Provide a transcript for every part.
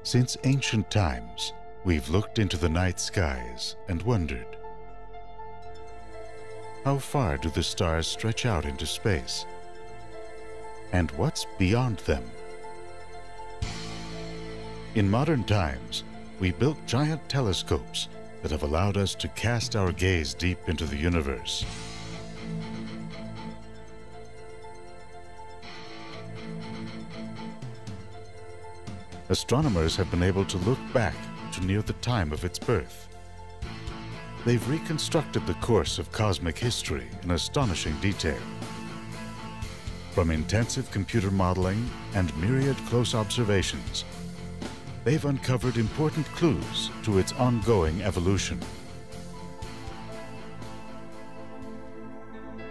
Since ancient times, we've looked into the night skies and wondered, how far do the stars stretch out into space? And what's beyond them? In modern times, we built giant telescopes that have allowed us to cast our gaze deep into the universe. Astronomers have been able to look back to near the time of its birth. They've reconstructed the course of cosmic history in astonishing detail. From intensive computer modeling and myriad close observations, they've uncovered important clues to its ongoing evolution.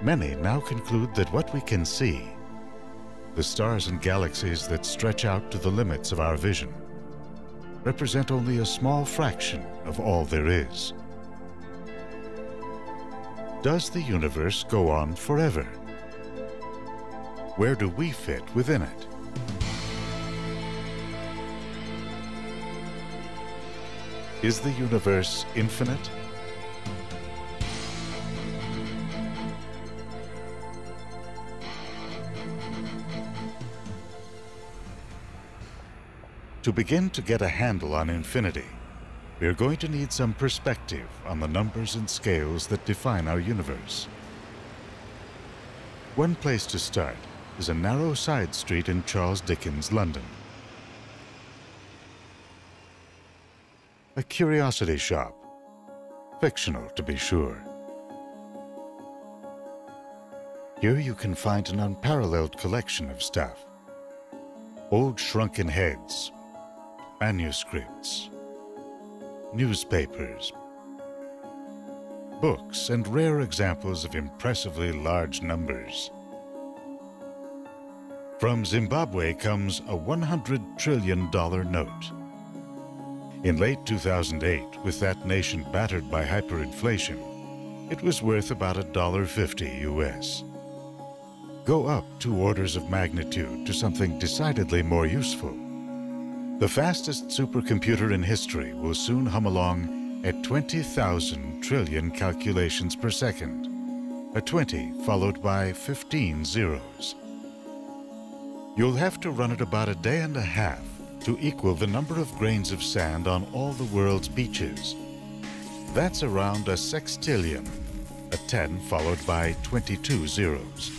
Many now conclude that what we can see, the stars and galaxies that stretch out to the limits of our vision, represent only a small fraction of all there is. Does the universe go on forever? Where do we fit within it? Is the universe infinite? To begin to get a handle on infinity, we're going to need some perspective on the numbers and scales that define our universe. One place to start is a narrow side street in Charles Dickens' London. A curiosity shop, fictional to be sure. Here you can find an unparalleled collection of stuff. Old shrunken heads, manuscripts, newspapers, books, and rare examples of impressively large numbers. From Zimbabwe comes a $100 trillion note. In late 2008, with that nation battered by hyperinflation, it was worth about $1.50 US. Go up 2 orders of magnitude to something decidedly more useful. The fastest supercomputer in history will soon hum along at 20,000 trillion calculations per second, a 20 followed by 15 zeros. You'll have to run it about a day and a half to equal the number of grains of sand on all the world's beaches. That's around a sextillion, a 10 followed by 22 zeros.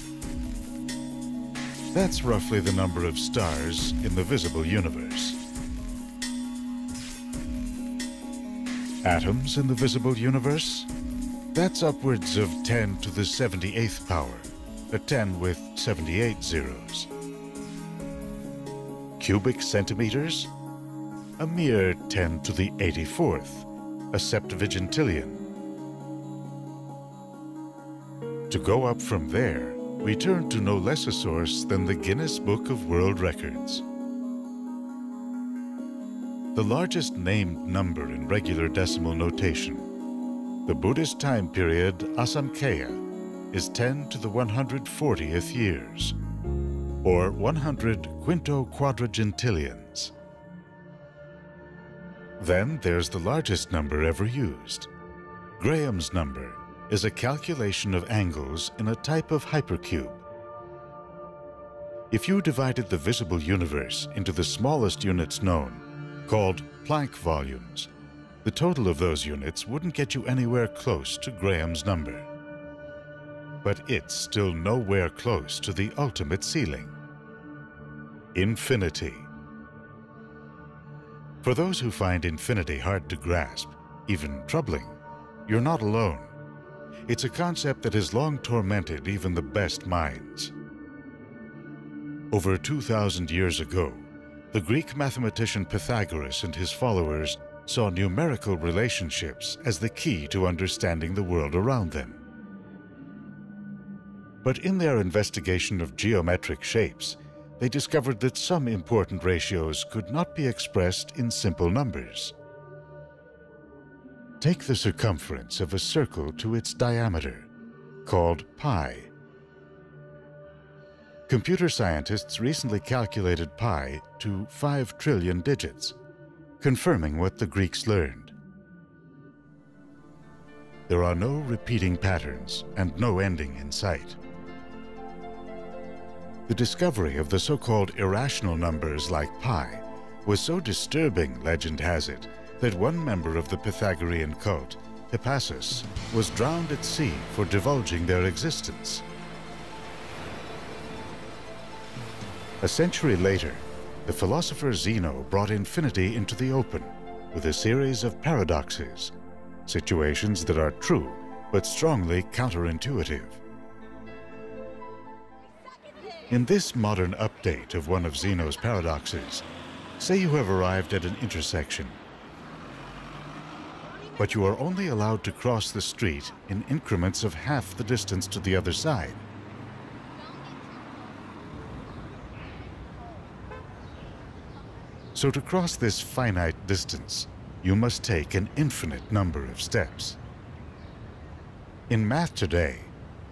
That's roughly the number of stars in the visible universe. Atoms in the visible universe? That's upwards of 10 to the 78th power, a 10 with 78 zeros. Cubic centimeters? A mere 10 to the 84th, a septuagentillion. To go up from there, we turn to no less a source than the Guinness Book of World Records. The largest named number in regular decimal notation, the Buddhist time period Asamkhya, is 10 to the 140th years, or 100 quinto-quadragentillions. Then there's the largest number ever used. Graham's number is a calculation of angles in a type of hypercube. If you divided the visible universe into the smallest units known, called Planck volumes, the total of those units wouldn't get you anywhere close to Graham's number. But it's still nowhere close to the ultimate ceiling. Infinity. For those who find infinity hard to grasp, even troubling, you're not alone. It's a concept that has long tormented even the best minds. Over 2,000 years ago, the Greek mathematician Pythagoras and his followers saw numerical relationships as the key to understanding the world around them. But in their investigation of geometric shapes, they discovered that some important ratios could not be expressed in simple numbers. Take the circumference of a circle to its diameter, called pi. Computer scientists recently calculated pi to 5 trillion digits, confirming what the Greeks learned. There are no repeating patterns and no ending in sight. The discovery of the so-called irrational numbers like pi was so disturbing, legend has it, that one member of the Pythagorean cult, Hippasus, was drowned at sea for divulging their existence. A century later, the philosopher Zeno brought infinity into the open with a series of paradoxes, situations that are true but strongly counterintuitive. In this modern update of one of Zeno's paradoxes, say you have arrived at an intersection, but you are only allowed to cross the street in increments of half the distance to the other side. So to cross this finite distance, you must take an infinite number of steps. In math today,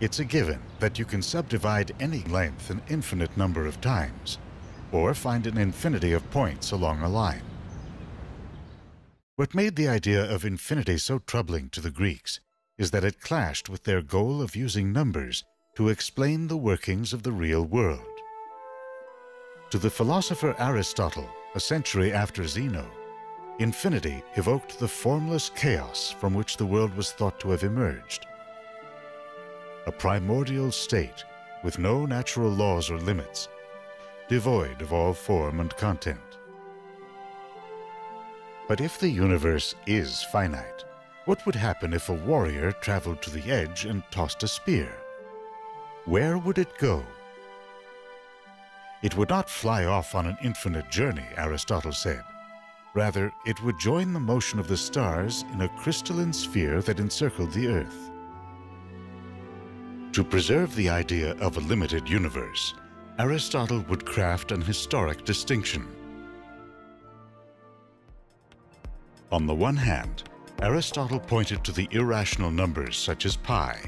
it's a given that you can subdivide any length an infinite number of times, or find an infinity of points along a line. What made the idea of infinity so troubling to the Greeks is that it clashed with their goal of using numbers to explain the workings of the real world. To the philosopher Aristotle, a century after Zeno, infinity evoked the formless chaos from which the world was thought to have emerged. A primordial state with no natural laws or limits, devoid of all form and content. But if the universe is finite, what would happen if a warrior traveled to the edge and tossed a spear? Where would it go? It would not fly off on an infinite journey, Aristotle said. Rather, it would join the motion of the stars in a crystalline sphere that encircled the Earth. To preserve the idea of a limited universe, Aristotle would craft an historic distinction. On the one hand, Aristotle pointed to the irrational numbers such as pi.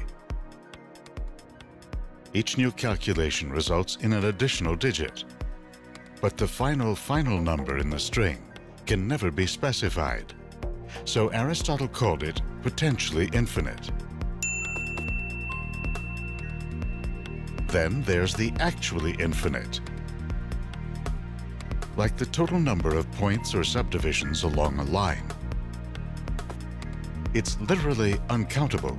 Each new calculation results in an additional digit, but the final number in the string can never be specified, so Aristotle called it potentially infinite. Then there's the actually infinite, like the total number of points or subdivisions along a line. It's literally uncountable.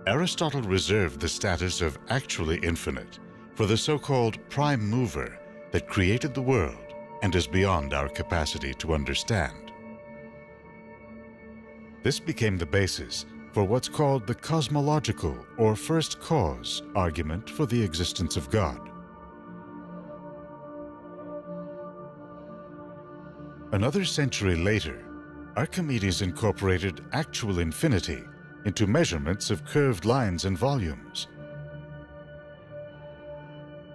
Aristotle reserved the status of actually infinite for the so-called prime mover that created the world and is beyond our capacity to understand. This became the basis for what's called the cosmological or first cause argument for the existence of God. Another century later, Archimedes incorporated actual infinity into measurements of curved lines and volumes.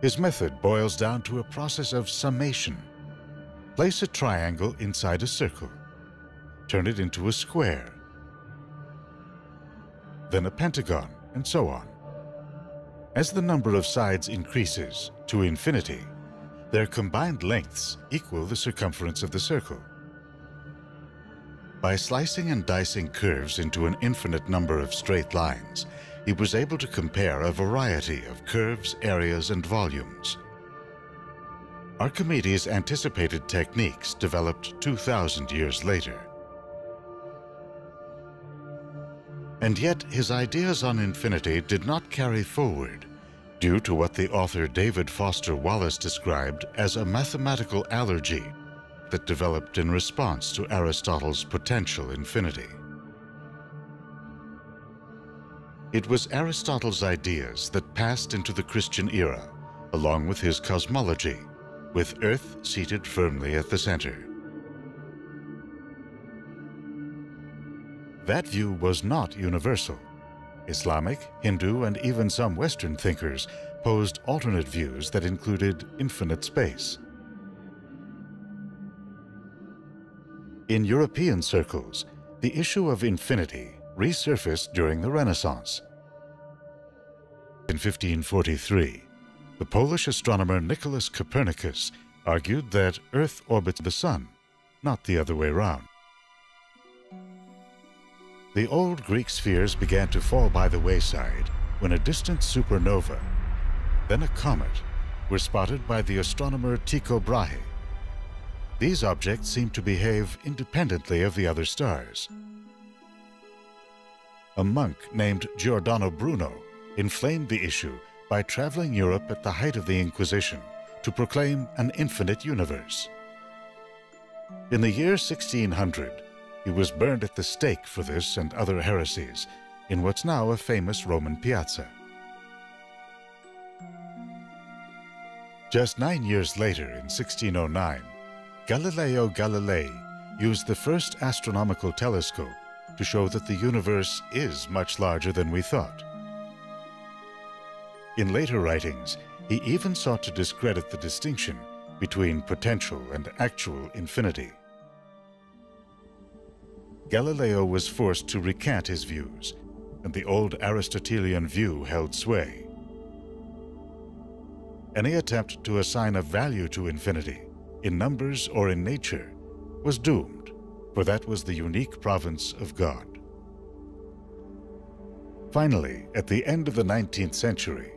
His method boils down to a process of summation. Place a triangle inside a circle, turn it into a square, then a pentagon, and so on. As the number of sides increases to infinity, their combined lengths equal the circumference of the circle. By slicing and dicing curves into an infinite number of straight lines, he was able to compare a variety of curves, areas, and volumes. Archimedes anticipated techniques developed 2,000 years later. And yet his ideas on infinity did not carry forward due to what the author David Foster Wallace described as a mathematical allergy that developed in response to Aristotle's potential infinity. It was Aristotle's ideas that passed into the Christian era, along with his cosmology, with Earth seated firmly at the center. That view was not universal. Islamic, Hindu, and even some Western thinkers posed alternate views that included infinite space. In European circles, the issue of infinity resurfaced during the Renaissance. In 1543, The Polish astronomer Nicholas Copernicus argued that Earth orbits the Sun, not the other way around. The old Greek spheres began to fall by the wayside when a distant supernova, then a comet, were spotted by the astronomer Tycho Brahe. These objects seemed to behave independently of the other stars. A monk named Giordano Bruno inflamed the issue by traveling Europe at the height of the Inquisition to proclaim an infinite universe. In the year 1600, he was burned at the stake for this and other heresies in what's now a famous Roman piazza. Just 9 years later, in 1609, Galileo Galilei used the first astronomical telescope to show that the universe is much larger than we thought. In later writings, he even sought to discredit the distinction between potential and actual infinity. Galileo was forced to recant his views, and the old Aristotelian view held sway. Any attempt to assign a value to infinity, in numbers or in nature, was doomed, for that was the unique province of God. Finally, at the end of the 19th century,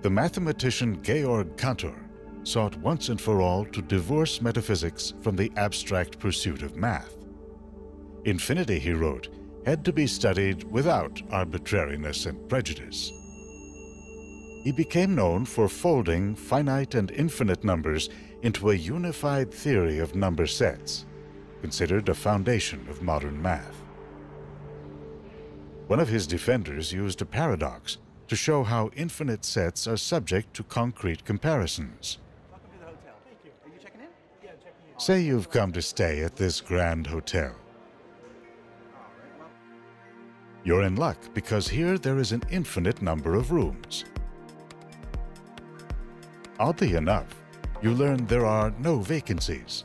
the mathematician Georg Cantor sought once and for all to divorce metaphysics from the abstract pursuit of math. Infinity, he wrote, had to be studied without arbitrariness and prejudice. He became known for folding finite and infinite numbers into a unified theory of number sets, considered a foundation of modern math. One of his defenders used a paradox to show how infinite sets are subject to concrete comparisons. Welcome to the hotel. Thank you. Are you checking in? Yeah, checking in. Say you've come to stay at this grand hotel. You're in luck because here there is an infinite number of rooms. Oddly enough, you learn there are no vacancies.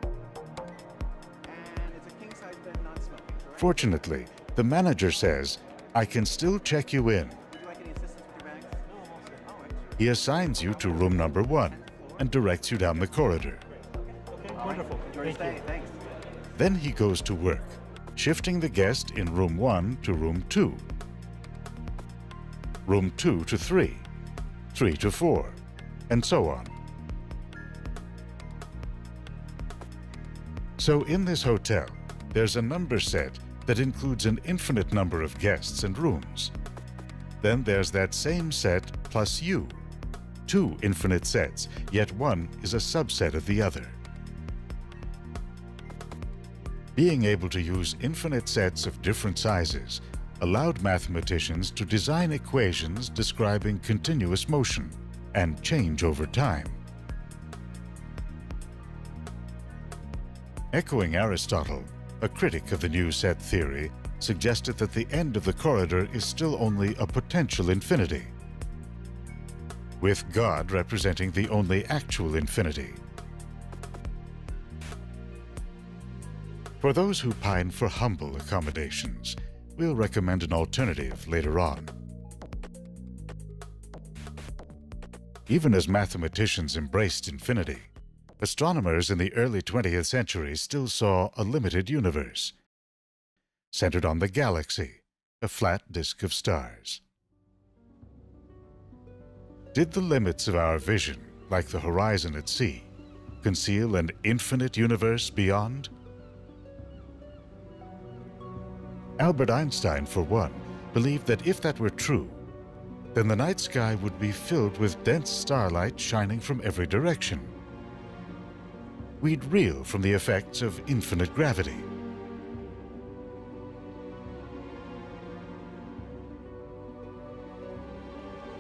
And it's a king-size bed, non-smoking, correct? Fortunately, the manager says, "I can still check you in." Would you like any assistance with your bags? No, I'm all set. All right. He assigns you to room number 1 and directs you down the corridor. Okay, wonderful. Enjoy your stay. Thanks. Then he goes to work, shifting the guest in room 1 to room 2, room 2 to 3, 3 to 4, and so on. So in this hotel, there's a number set that includes an infinite number of guests and rooms. Then there's that same set plus you, 2 infinite sets, yet one is a subset of the other. Being able to use infinite sets of different sizes allowed mathematicians to design equations describing continuous motion and change over time. Echoing Aristotle, a critic of the new set theory suggested that the end of the corridor is still only a potential infinity, with God representing the only actual infinity. For those who pine for humble accommodations, we'll recommend an alternative later on. Even as mathematicians embraced infinity, astronomers in the early 20th century still saw a limited universe, centered on the galaxy, a flat disk of stars. Did the limits of our vision, like the horizon at sea, conceal an infinite universe beyond? Albert Einstein, for one, believed that if that were true, then the night sky would be filled with dense starlight shining from every direction. We'd reel from the effects of infinite gravity.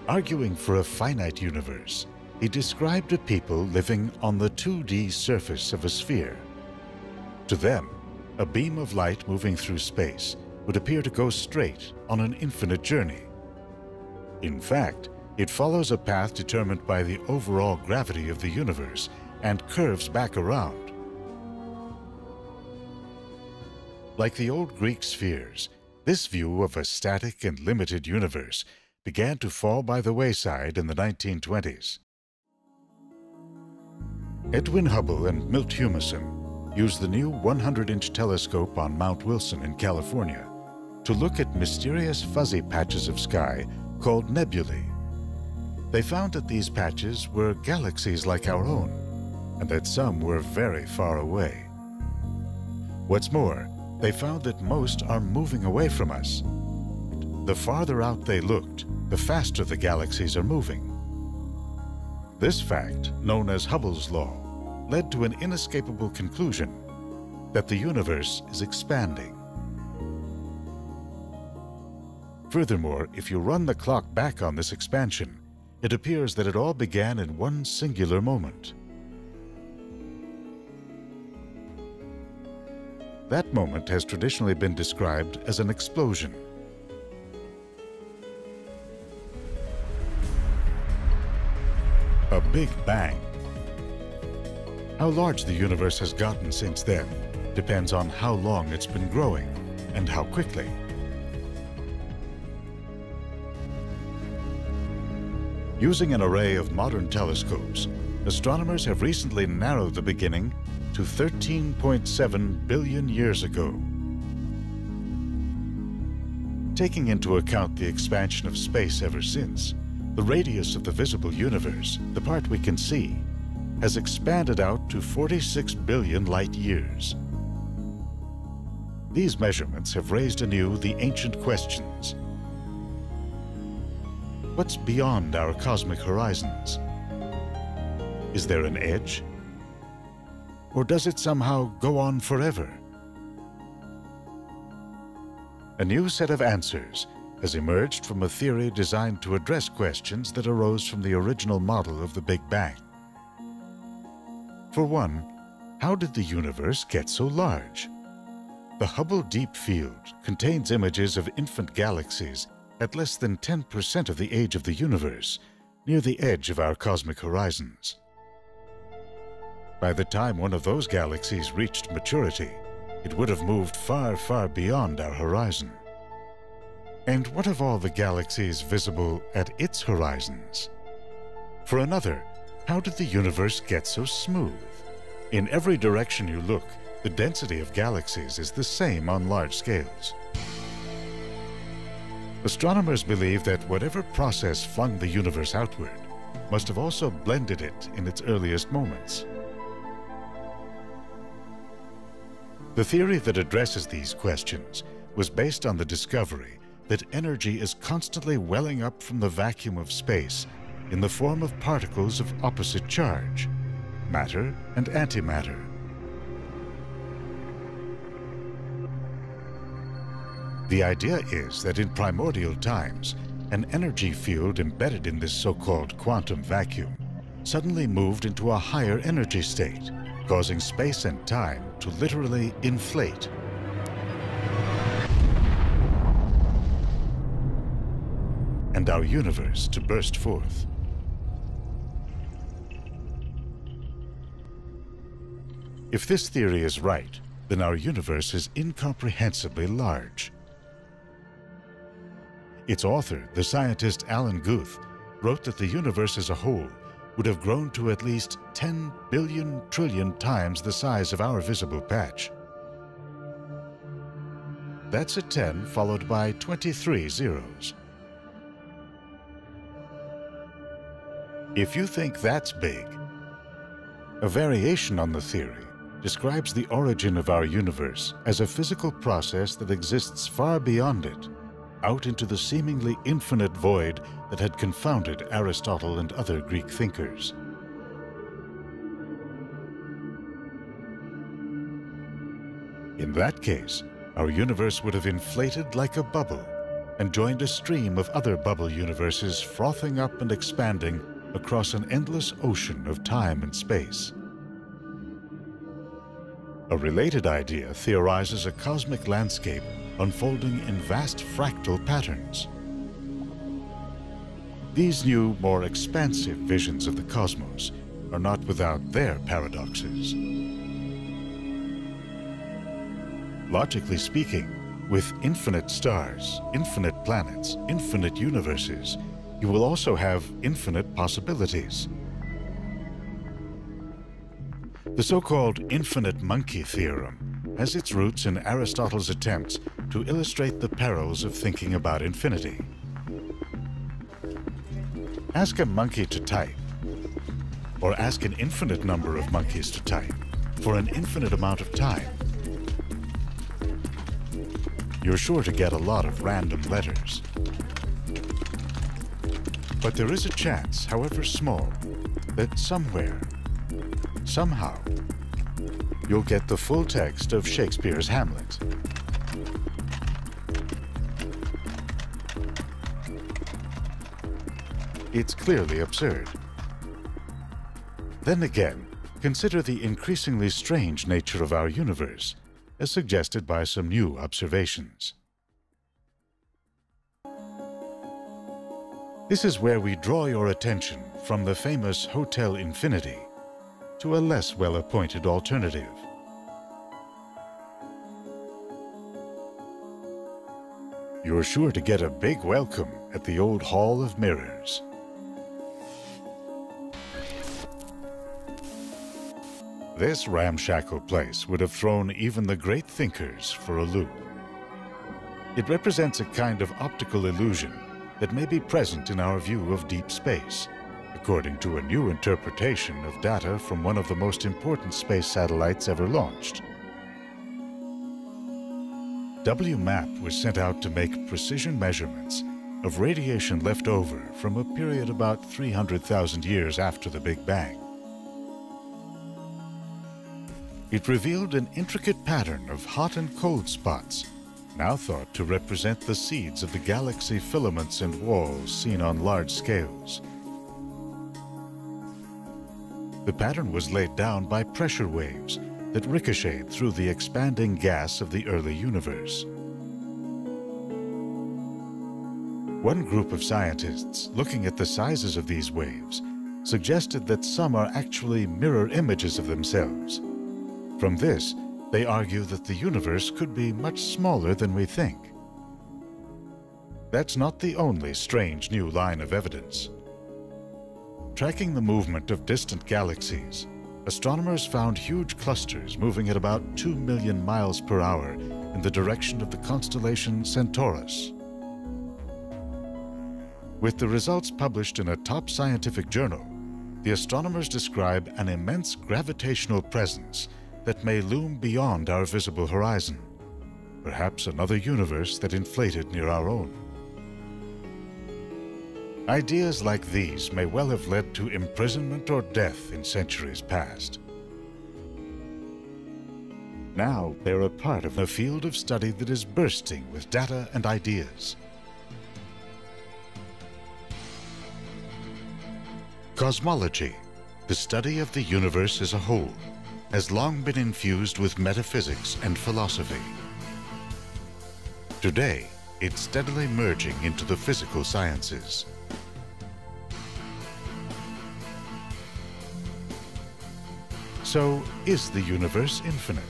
Arguing for a finite universe, he described a people living on the 2D surface of a sphere. To them, a beam of light moving through space would appear to go straight on an infinite journey. In fact, it follows a path determined by the overall gravity of the universe and curves back around. Like the old Greek spheres, this view of a static and limited universe began to fall by the wayside in the 1920s. Edwin Hubble and Milt Humason used the new 100-inch telescope on Mount Wilson in California to look at mysterious fuzzy patches of sky called nebulae. They found that these patches were galaxies like our own, and that some were very far away. What's more, they found that most are moving away from us. The farther out they looked, the faster the galaxies are moving. This fact, known as Hubble's law, led to an inescapable conclusion that the universe is expanding. Furthermore, if you run the clock back on this expansion, it appears that it all began in one singular moment. That moment has traditionally been described as an explosion. A Big Bang. How large the universe has gotten since then depends on how long it's been growing and how quickly. Using an array of modern telescopes, astronomers have recently narrowed the beginning to 13.7 billion years ago. Taking into account the expansion of space ever since, the radius of the visible universe, the part we can see, has expanded out to 46 billion light years. These measurements have raised anew the ancient questions. What's beyond our cosmic horizons? Is there an edge? Or does it somehow go on forever? A new set of answers has emerged from a theory designed to address questions that arose from the original model of the Big Bang. For one, how did the universe get so large? The Hubble Deep Field contains images of infant galaxies at less than 10% of the age of the universe, near the edge of our cosmic horizons. By the time one of those galaxies reached maturity, it would have moved far, far beyond our horizon. And what of all the galaxies visible at its horizons? For another, how did the universe get so smooth? In every direction you look, the density of galaxies is the same on large scales. Astronomers believe that whatever process flung the universe outward must have also blended it in its earliest moments. The theory that addresses these questions was based on the discovery that energy is constantly welling up from the vacuum of space in the form of particles of opposite charge, matter and antimatter. The idea is that in primordial times, an energy field embedded in this so-called quantum vacuum suddenly moved into a higher energy state, causing space and time to literally inflate. And our universe to burst forth. If this theory is right, then our universe is incomprehensibly large. Its author, the scientist Alan Guth, wrote that the universe as a whole would have grown to at least 10 billion trillion times the size of our visible patch. That's a 10 followed by 23 zeros. If you think that's big, a variation on the theory describes the origin of our universe as a physical process that exists far beyond it, out into the seemingly infinite void that had confounded Aristotle and other Greek thinkers. In that case, our universe would have inflated like a bubble and joined a stream of other bubble universes frothing up and expanding across an endless ocean of time and space. A related idea theorizes a cosmic landscape unfolding in vast fractal patterns. These new, more expansive visions of the cosmos are not without their paradoxes. Logically speaking, With infinite stars, infinite planets, infinite universes, you will also have infinite possibilities. The so-called infinite monkey theorem has its roots in Aristotle's attempts to illustrate the perils of thinking about infinity. Ask a monkey to type, or ask an infinite number of monkeys to type for an infinite amount of time. You're sure to get a lot of random letters. But there is a chance, however small, that somewhere, somehow, you'll get the full text of Shakespeare's Hamlet. It's clearly absurd. Then again, consider the increasingly strange nature of our universe, as suggested by some new observations. This is where we draw your attention from the famous Hotel Infinity to a less well-appointed alternative. You're sure to get a big welcome at the old Hall of Mirrors. This ramshackle place would have thrown even the great thinkers for a loop. It represents a kind of optical illusion that may be present in our view of deep space, according to a new interpretation of data from one of the most important space satellites ever launched. WMAP was sent out to make precision measurements of radiation left over from a period about 300,000 years after the Big Bang. It revealed an intricate pattern of hot and cold spots, now thought to represent the seeds of the galaxy filaments and walls seen on large scales. The pattern was laid down by pressure waves that ricocheted through the expanding gas of the early universe. One group of scientists, looking at the sizes of these waves, suggested that some are actually mirror images of themselves. From this, they argue that the universe could be much smaller than we think. That's not the only strange new line of evidence. Tracking the movement of distant galaxies, astronomers found huge clusters moving at about 2 million miles per hour in the direction of the constellation Centaurus. With the results published in a top scientific journal, the astronomers describe an immense gravitational presence that may loom beyond our visible horizon, perhaps another universe that inflated near our own. Ideas like these may well have led to imprisonment or death in centuries past. Now they're a part of a field of study that is bursting with data and ideas. Cosmology, the study of the universe as a whole, has long been infused with metaphysics and philosophy. Today, it's steadily merging into the physical sciences. So, is the universe infinite?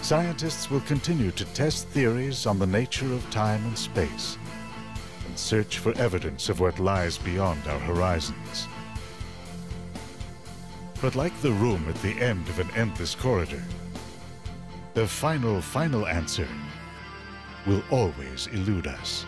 Scientists will continue to test theories on the nature of time and space, and search for evidence of what lies beyond our horizons. But like the room at the end of an endless corridor, the final answer will always elude us.